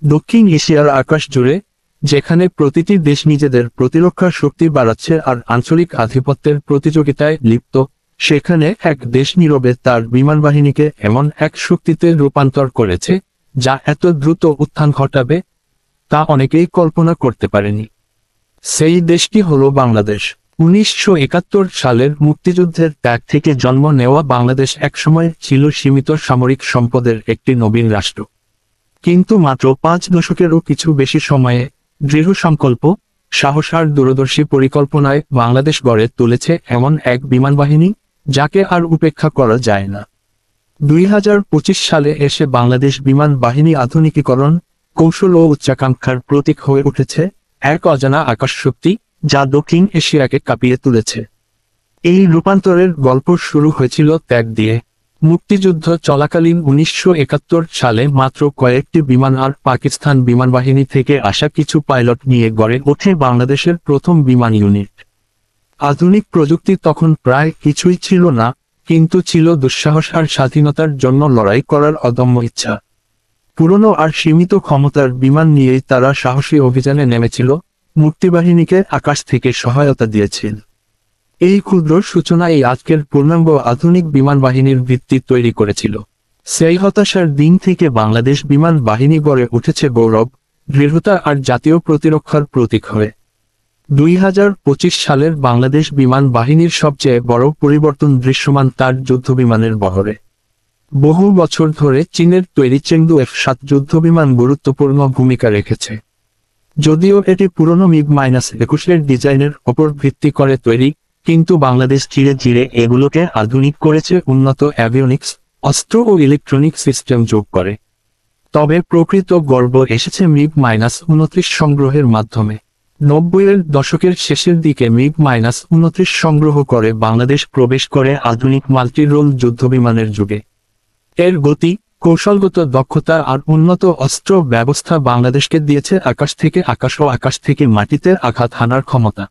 দক্ষিণ এশিয়ার আকাশ জুড়ে, যেখানে প্রতিটি দেশ নিজেদের প্রতিরক্ষা শক্তি বাড়াচ্ছে আর আঞ্চলিক আধিপত্যের প্রতিযোগিতায় লিপ্ত, সেখানে এক দেশ নীরবে তার বিমানবাহিনীকে এমন এক শক্তিতে রূপান্তর করেছে যা এত দ্রুত উত্থান ঘটাবে তা অনেকেই কল্পনা করতে পারেনি। সেই দেশটি হলো বাংলাদেশ। ১৯৭১ সালের মুক্তিযুদ্ধের ত্যাগ থেকে জন্ম নেওয়া বাংলাদেশ একসময় ছিল সীমিত সামরিক সম্পদের একটি নবীন রাষ্ট্র। কিন্তু মাত্র ৫ দশকেরও কিছু বেশি সময়ে দৃঢ় সংকল্প, সাহস আর দূরদর্শী পরিকল্পনায় বাংলাদেশ গড়ে তুলেছে এমন এক বিমানবাহিনী যাকে আর উপেক্ষা করা যায় না। ২০২৫ সালে এসে বাংলাদেশ বিমান বাহিনী আধুনিকীকরণ, কৌশল ও উচ্চাকাঙ্ক্ষার প্রতীক হয়ে উঠেছে, এক অজানা আকাশশক্তি যা দক্ষিণ এশিয়াকে কাঁপিয়ে তুলেছে। এই রূপান্তরের গল্প শুরু হয়েছিল ত্যাগ দিয়ে। মুক্তিযুদ্ধ চলাকালীন ১৯৭১ সালে মাত্র কয়েকটি বিমান আর পাকিস্তান বিমানবাহিনী থেকে আসা কিছু পাইলট নিয়ে গড়ে ওঠে বাংলাদেশের প্রথম বিমান ইউনিট। আধুনিক প্রযুক্তি তখন প্রায় কিছুই ছিল না, কিন্তু ছিল দুঃসাহস আর স্বাধীনতার জন্য লড়াই করার অদম্য ইচ্ছা। পুরনো আর সীমিত ক্ষমতার বিমান নিয়েই তারা সাহসী অভিযানে নেমেছিল, মুক্তিবাহিনীকে আকাশ থেকে সহায়তা দিয়েছিল। এই ক্ষুদ্র সূচনা এই আজকের পূর্ণাঙ্গ আধুনিক বিমান বাহিনীর ভিত্তি তৈরি করেছিল। সেই হতাশার দিন থেকে বাংলাদেশ বিমান বাহিনী গড়ে উঠেছে গৌরব, দৃঢ়তা আর জাতীয় প্রতিরক্ষার প্রতীক হয়ে। ২০২৫ সালের বাংলাদেশ বিমান বাহিনীর সবচেয়ে বড় পরিবর্তন দৃশ্যমান তার যুদ্ধবিমানের বহরে। বহু বছর ধরে চীনের তৈরি চেংদু F-7 যুদ্ধবিমান গুরুত্বপূর্ণ ভূমিকা রেখেছে। যদিও এটি পুরনো MiG-21 ডিজাইনের ওপর ভিত্তি করে তৈরি, কিন্তু বাংলাদেশ ধীরে ধীরে এগুলোকে আধুনিক করেছে উন্নত অ্যাভিওনিক্স, অস্ত্র ও ইলেকট্রনিক সিস্টেম যোগ করে। তবে প্রকৃত গর্ব এসেছে MiG-29 সংগ্রহের মাধ্যমে। ৯০-এর দশকের শেষের দিকে MiG-29 সংগ্রহ করে বাংলাদেশ প্রবেশ করে আধুনিক মাল্টি-রোল যুদ্ধবিমানের যুগে। এর গতি, কৌশলগত দক্ষতা আর উন্নত অস্ত্র ব্যবস্থা বাংলাদেশকে দিয়েছে আকাশ থেকে আকাশ ও আকাশ থেকে মাটিতে আঘাত হানার ক্ষমতা।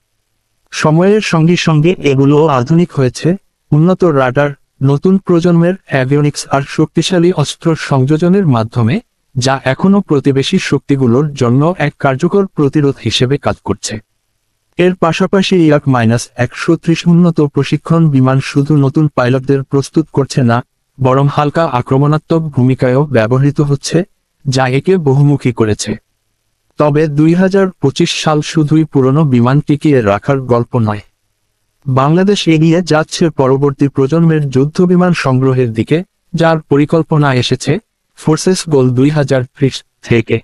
সময়ের সঙ্গে সঙ্গে এগুলোও আধুনিক হয়েছে, উন্নত রাডার, নতুন প্রজন্মের অ্যাভিওনিক্স আর শক্তিশালী অস্ত্র সংযোজনের মাধ্যমে, যা এখনও প্রতিবেশী শক্তিগুলোর জন্য এক কার্যকর প্রতিরোধ হিসেবে কাজ করছে। এর পাশাপাশি Yak-130 উন্নত প্রশিক্ষণ বিমান শুধু নতুন পাইলটদের প্রস্তুত করছে না, বরং হালকা আক্রমণাত্মক ভূমিকায়ও ব্যবহৃত হচ্ছে, যা একে বহুমুখী করেছে। তবে ২০২৫ সাল শুধুই পুরনো বিমান টিকিয়ে রাখার গল্প নয়। বাংলাদেশ এগিয়ে যাচ্ছে পরবর্তী প্রজন্মের যুদ্ধবিমান সংগ্রহের দিকে, যার পরিকল্পনা এসেছে ফোর্সেস গোল ২০৩০ থেকে।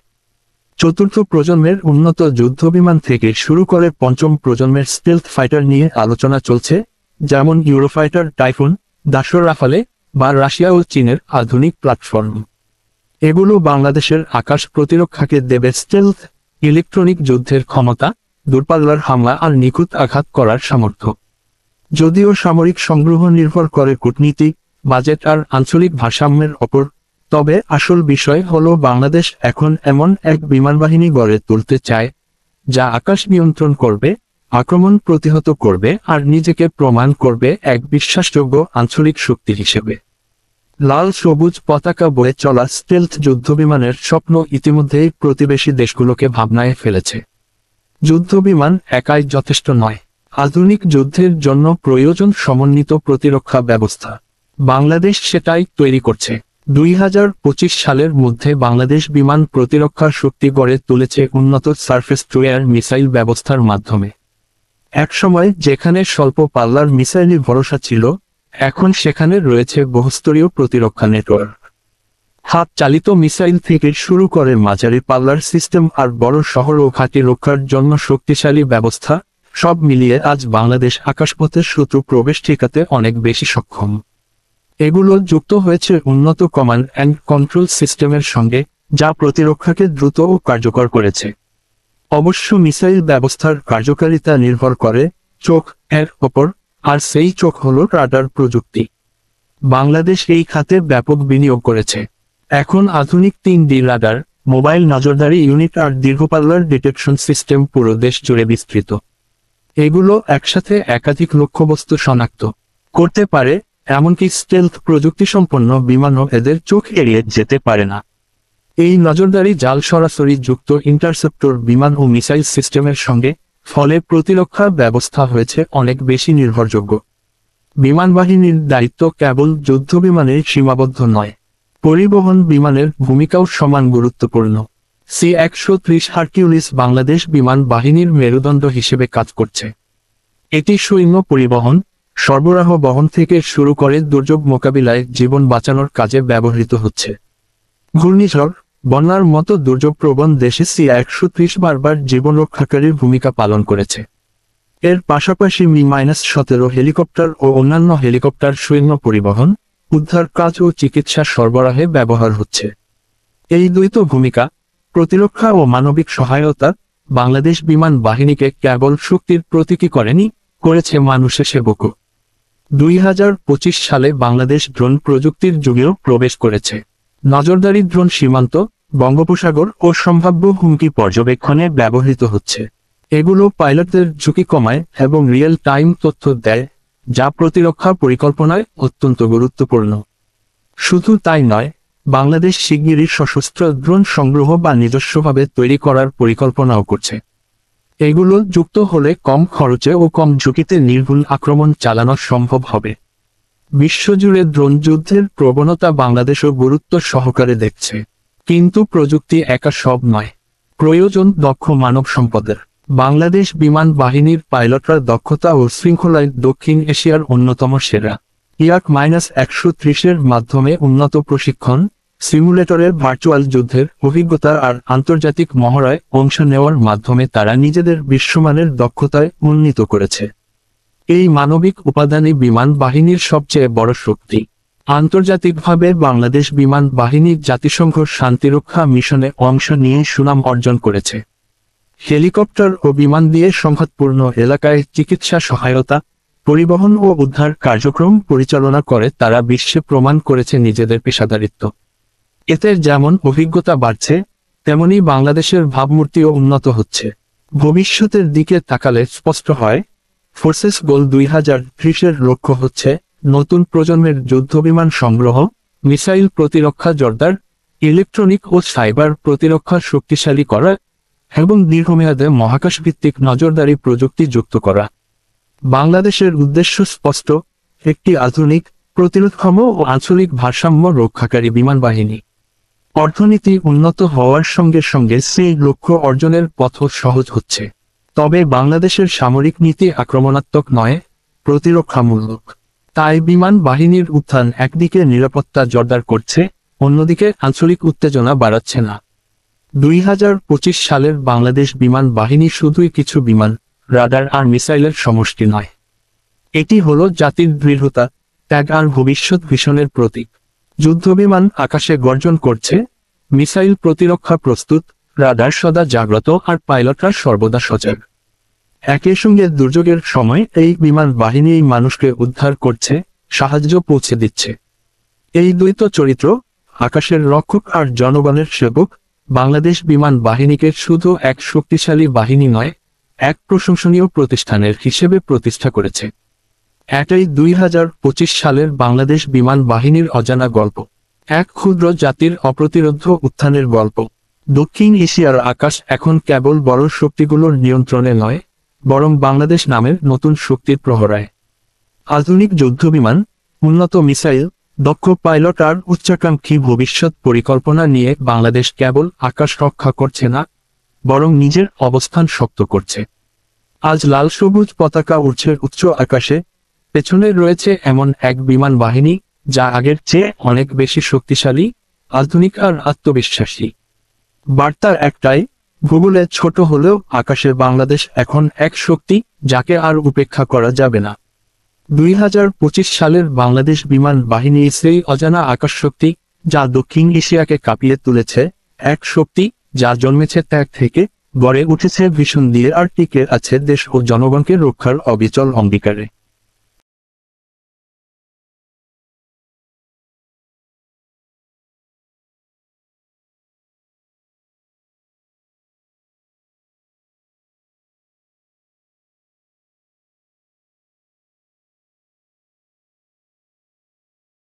চতুর্থ প্রজন্মের উন্নত যুদ্ধবিমান থেকে শুরু করে পঞ্চম প্রজন্মের স্টেলথ ফাইটার নিয়ে আলোচনা চলছে, যেমন ইউরোফাইটার টাইফুন, দাসর রাফালে বা রাশিয়া ও চীনের আধুনিক প্ল্যাটফর্ম। এগুলো বাংলাদেশের আকাশ প্রতিরক্ষাকে দেবে স্টেলথ, ইলেকট্রনিক যুদ্ধের ক্ষমতা, দূরপাল্লার হামলা আর নিখুঁত আঘাত করার সামর্থ্য। যদিও সামরিক সংগ্রহ নির্ভর করে কূটনীতি, বাজেট আর আঞ্চলিক ভারসাম্যের ওপর, তবে আসল বিষয় হলো বাংলাদেশ এখন এমন এক বিমানবাহিনী গড়ে তুলতে চায় যা আকাশ নিয়ন্ত্রণ করবে, আক্রমণ প্রতিহত করবে আর নিজেকে প্রমাণ করবে এক বিশ্বাসযোগ্য আঞ্চলিক শক্তি হিসেবে। লাল সবুজ পতাকা বয়ে চলা স্টেলথ যুদ্ধবিমানের স্বপ্ন ইতিমধ্যেই প্রতিবেশী দেশগুলোকে ভাবনায় ফেলেছে। যুদ্ধবিমান একাই যথেষ্ট নয়, আধুনিক যুদ্ধের জন্য প্রয়োজন সমন্বিত প্রতিরক্ষা ব্যবস্থা। বাংলাদেশ সেটাই তৈরি করছে। ২০২৫ সালের মধ্যে বাংলাদেশ বিমান প্রতিরক্ষা শক্তি গড়ে তুলেছে উন্নত সারফেস টু এয়ার মিসাইল ব্যবস্থার মাধ্যমে। একসময় যেখানে স্বল্প পাল্লার মিসাইলই ভরসা ছিল, এখন সেখানে রয়েছে বহুস্তরীয় প্রতিরক্ষা নেটওয়ার্ক। হাত চালিত মিসাইল থেকে শুরু করে মাঝারি পাল্লার সিস্টেম আর বড় শহর ও ঘাঁটি রক্ষার জন্য শক্তিশালী ব্যবস্থা, সব মিলিয়ে আজ বাংলাদেশ আকাশপথের শত্রু প্রবেশ ঠেকাতে অনেক বেশি সক্ষম। এগুলো যুক্ত হয়েছে উন্নত কমান্ড অ্যান্ড কন্ট্রোল সিস্টেমের সঙ্গে, যা প্রতিরক্ষাকে দ্রুত ও কার্যকর করেছে। অবশ্য মিসাইল ব্যবস্থার কার্যকারিতা নির্ভর করে চোখ এর ওপর, আর সেই চোখ হল রাডার প্রযুক্তি। বাংলাদেশ এই খাতে ব্যাপক বিনিয়োগ করেছে। এখন আধুনিক ৩D রাডার, মোবাইল নজরদারি ইউনিট আর দীর্ঘপাল্লার ডিটেকশন সিস্টেম পুরো দেশ জুড়ে বিস্তৃত। এগুলো একসাথে একাধিক লক্ষ্যবস্তু শনাক্ত করতে পারে, এমনকি স্টেলথ প্রযুক্তিসম্পন্ন বিমানও এদের চোখ এড়িয়ে যেতে পারে না। এই নজরদারি জাল সরাসরি যুক্ত ইন্টারসেপ্টর বিমান ও মিসাইল সিস্টেমের সঙ্গে, ফলে প্রতিরক্ষা ব্যবস্থা হয়েছে অনেক বেশি নির্ভরযোগ্য। বিমান বাহিনীর দায়িত্ব কেবল যুদ্ধবিমানে সীমাবদ্ধ নয়, পরিবহন বিমানের ভূমিকাও সমান গুরুত্বপূর্ণ। C-130 হারকিউলিস বাংলাদেশ বিমান বাহিনীর মেরুদণ্ড হিসেবে কাজ করছে। এটি সৈন্য পরিবহন, সরবরাহ বহন থেকে শুরু করে দুর্যোগ মোকাবিলায় জীবন বাঁচানোর কাজে ব্যবহৃত হচ্ছে। ঘূর্ণিঝড়, বন্যার মতো দুর্যোগপ্রবণ দেশে C-130 বারবার জীবন রক্ষাকারীর ভূমিকা পালন করেছে। এর পাশাপাশি Mi-17 হেলিকপ্টার ও অন্যান্য হেলিকপ্টার সৈন্য পরিবহন, উদ্ধার কাজ ও চিকিৎসা সরবরাহে ব্যবহার হচ্ছে। এই দ্বৈত ভূমিকা, প্রতিরক্ষা ও মানবিক সহায়তা, বাংলাদেশ বিমান বাহিনীকে কেবল শক্তির প্রতীকী করেছে মানুষের সেবকও। 2025 সালে বাংলাদেশ ড্রোন প্রযুক্তির যুগেও প্রবেশ করেছে। নজরদারি ড্রোন সীমান্ত, বঙ্গোপসাগর ও সম্ভাব্য হুমকি পর্যবেক্ষণে ব্যবহৃত হচ্ছে। এগুলো পাইলটদের ঝুঁকি কমায় এবং রিয়েল টাইম তথ্য দেয়, যা প্রতিরক্ষা পরিকল্পনায় অত্যন্ত গুরুত্বপূর্ণ। শুধু তাই নয়, বাংলাদেশ শিগগিরই সশস্ত্র ড্রোন সংগ্রহ বা নিজস্বভাবে তৈরি করার পরিকল্পনাও করছে। এগুলো যুক্ত হলে কম খরচে ও কম ঝুঁকিতে নির্ভুল আক্রমণ চালানো সম্ভব হবে। বিশ্বজুড়ে ড্রোন যুদ্ধের প্রবণতা বাংলাদেশও গুরুত্ব সহকারে দেখছে। কিন্তু প্রযুক্তি একা সব নয়, প্রয়োজন দক্ষ মানব সম্পদের। বাংলাদেশ বিমান বাহিনীর পাইলটরা দক্ষতা ও শৃঙ্খলায় দক্ষিণ এশিয়ার অন্যতম সেরা। Yak-130 মাধ্যমে উন্নত প্রশিক্ষণ, সিমুলেটরের ভার্চুয়াল যুদ্ধের অভিজ্ঞতা আর আন্তর্জাতিক মহড়ায় অংশ নেওয়ার মাধ্যমে তারা নিজেদের বিশ্বমানের দক্ষতায় উন্নীত করেছে। এই মানবিক উপাদানই বিমান বাহিনীর সবচেয়ে বড় শক্তি। আন্তর্জাতিকভাবে বাংলাদেশ বিমান বাহিনী জাতিসংঘ শান্তিরক্ষা মিশনে অংশ নিয়ে সুনাম অর্জন করেছে। হেলিকপ্টার ও বিমান দিয়ে সংঘাতপূর্ণ এলাকায় চিকিৎসা সহায়তা, পরিবহন ও উদ্ধার কার্যক্রম পরিচালনা করে তারা বিশ্বে প্রমাণ করেছে নিজেদের পেশাদারিত্ব। এতে যেমন অভিজ্ঞতা বাড়ছে, তেমনি বাংলাদেশের ভাবমূর্তিও উন্নত হচ্ছে। ভবিষ্যতের দিকে তাকালে স্পষ্ট হয়, ফোর্সেস গোল 2030 লক্ষ্য হচ্ছে নতুন প্রজন্মের যুদ্ধবিমান সংগ্রহ, মিসাইল প্রতিরক্ষা জোরদার, ইলেকট্রনিক ও সাইবার প্রতিরক্ষা শক্তিশালী করা এবং দীর্ঘমেয়াদে মহাকাশভিত্তিক নজরদারি প্রযুক্তি যুক্ত করা। বাংলাদেশের উদ্দেশ্য স্পষ্ট, একটি আধুনিক, প্রতিরোধক্ষম ও আঞ্চলিক ভারসাম্য রক্ষাকারী বিমান বাহিনী। অর্থনীতি উন্নত হওয়ার সঙ্গে সঙ্গে সেই লক্ষ্য অর্জনের পথও সহজ হচ্ছে। তবে বাংলাদেশের সামরিক নীতি আক্রমণাত্মক নয়, প্রতিরক্ষামূলক। তাই বিমান বাহিনীর উত্থান একদিকে নিরাপত্তা জোরদার করছে, অন্যদিকে আঞ্চলিক উত্তেজনা বাড়াচ্ছে না। 2025 সালের বাংলাদেশ বিমান বাহিনী শুধুই কিছু বিমান, রাডার আর মিসাইলের সমষ্টি নয়। এটি হলো জাতির দৃঢ়তা, ত্যাগ আর ভবিষ্যৎ ভিশনের প্রতীক। যুদ্ধবিমান আকাশে গর্জন করছে, মিসাইল প্রতিরক্ষা প্রস্তুত, রাডার সদা জাগ্রত আর পাইলটরা সর্বদা সজাগ। একই সঙ্গে দুর্যোগের সময় এই বিমান বাহিনী মানুষকে উদ্ধার করছে, সাহায্য পৌঁছে দিচ্ছে। এই দ্বৈত চরিত্র, আকাশের রক্ষক আর জনগণের সেবক, বাংলাদেশ বিমান বাহিনীকে শুধু এক শক্তিশালী বাহিনী নয়, এক প্রশংসনীয় প্রতিষ্ঠানের হিসেবে প্রতিষ্ঠা করেছে। এটাই 2025 সালের বাংলাদেশ বিমান বাহিনীর অজানা গল্প, এক ক্ষুদ্র জাতির অপ্রতিরোধ্য উত্থানের গল্প। দক্ষিণ এশিয়ার আকাশ এখন কেবল বড় শক্তিগুলোর নিয়ন্ত্রণে নয়, বরং বাংলাদেশ নামের নতুন শক্তির প্রহরায়। আধুনিক যুদ্ধবিমান, উন্নত মিসাইল, দক্ষ পাইলট আর উচ্চাকাঙ্ক্ষী ভবিষ্যৎ পরিকল্পনা নিয়ে বাংলাদেশ কেবল আকাশ রক্ষা করছে না, বরং নিজের অবস্থান শক্ত করছে। আজ লাল সবুজ পতাকা উড়ছে উচ্চ আকাশে, পেছনে রয়েছে এমন এক বিমান বাহিনী যা আগের চেয়ে অনেক বেশি শক্তিশালী, আধুনিক আর আত্মবিশ্বাসী। বার্তা একটাই, ভূগোলে ছোট হলেও আকাশে বাংলাদেশ এখন এক শক্তি, যাকে আর উপেক্ষা করা যাবে না। 2025 সালের বাংলাদেশ বিমান বাহিনী সেই অজানা আকাশ শক্তি, যা দক্ষিণ এশিয়াকে কাঁপিয়ে তুলেছে, এক শক্তি যা জন্মেছে ত্যাগ থেকে, গড়ে উঠেছে ভীষণ দিয়ে আর টিকে আছে দেশ ও জনগণকে রক্ষার অবিচল অঙ্গীকারে।